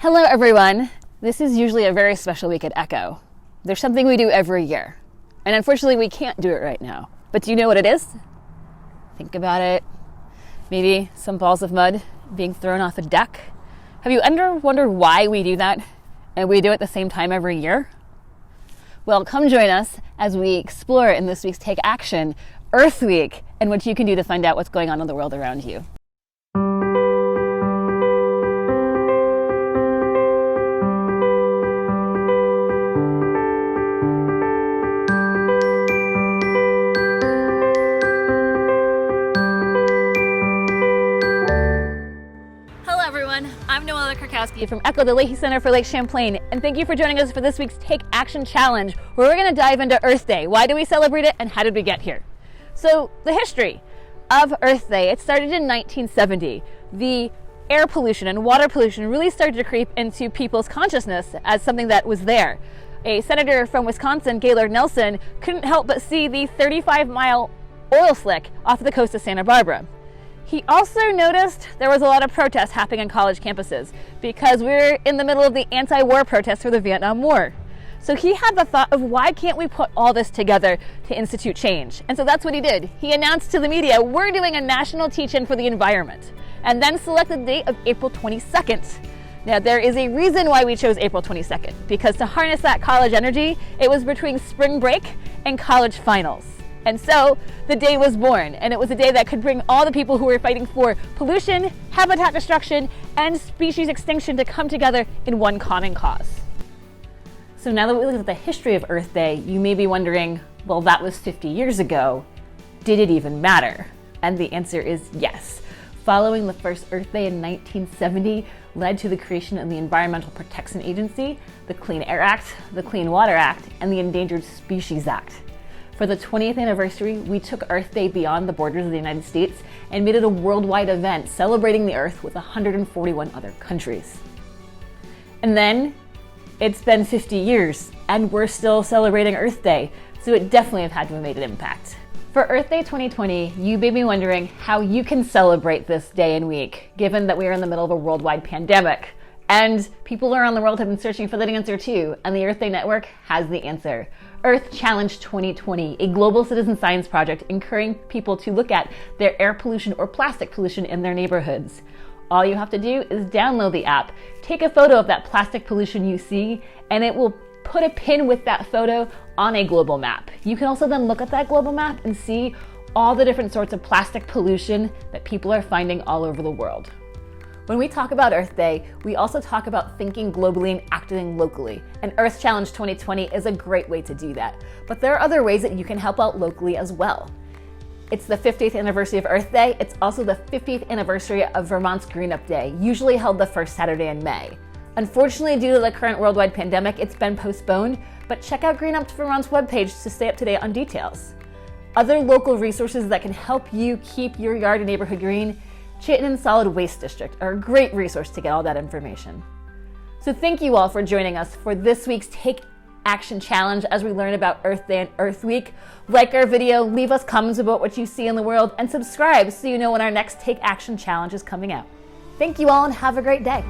Hello everyone. This is usually a very special week at Echo. There's something we do every year, and unfortunately we can't do it right now. But do you know what it is? Think about it. Maybe some balls of mud being thrown off a deck. Have you ever wondered why we do that and we do it at the same time every year? Well, come join us as we explore in this week's Take Action, Earth Week, and what you can do to find out what's going on in the world around you. I'm Noella Krakowski from Echo, the Leahy Center for Lake Champlain, and thank you for joining us for this week's Take Action Challenge, where we're going to dive into Earth Day. Why do we celebrate it, and how did we get here? So, the history of Earth Day, it started in 1970. The air pollution and water pollution really started to creep into people's consciousness as something that was there. A senator from Wisconsin, Gaylord Nelson, couldn't help but see the 35-mile oil slick off the coast of Santa Barbara. He also noticed there was a lot of protests happening on college campuses because we're in the middle of the anti-war protests for the Vietnam War. So he had the thought of why can't we put all this together to institute change? And so that's what he did. He announced to the media, we're doing a national teach-in for the environment, and then selected the date of April 22nd. Now there is a reason why we chose April 22nd, because to harness that college energy, it was between spring break and college finals. And so the day was born, and it was a day that could bring all the people who were fighting for pollution, habitat destruction, and species extinction to come together in one common cause. So now that we look at the history of Earth Day, you may be wondering, well, that was 50 years ago. Did it even matter? And the answer is yes. Following the first Earth Day in 1970 led to the creation of the Environmental Protection Agency, the Clean Air Act, the Clean Water Act, and the Endangered Species Act. For the 20th anniversary, we took Earth Day beyond the borders of the United States and made it a worldwide event celebrating the Earth with 141 other countries. And then it's been 50 years and we're still celebrating Earth Day, so it definitely had to have made an impact. For Earth Day 2020, you may be wondering how you can celebrate this day and week, given that we are in the middle of a worldwide pandemic. And people around the world have been searching for that answer too, and the Earth Day Network has the answer. Earth Challenge 2020, a global citizen science project encouraging people to look at their air pollution or plastic pollution in their neighborhoods. All you have to do is download the app, take a photo of that plastic pollution you see, and it will put a pin with that photo on a global map. You can also then look at that global map and see all the different sorts of plastic pollution that people are finding all over the world. When we talk about Earth Day, we also talk about thinking globally and acting locally. And Earth Challenge 2020 is a great way to do that. But there are other ways that you can help out locally as well. It's the 50th anniversary of Earth Day. It's also the 50th anniversary of Vermont's Green Up Day, usually held the first Saturday in May. Unfortunately, due to the current worldwide pandemic, it's been postponed, but check out Green Up Vermont's webpage to stay up to date on details. Other local resources that can help you keep your yard and neighborhood green, Chittenden Solid Waste District are a great resource to get all that information. So thank you all for joining us for this week's Take Action Challenge as we learn about Earth Day and Earth Week. Like our video, leave us comments about what you see in the world, and subscribe so you know when our next Take Action Challenge is coming out. Thank you all and have a great day.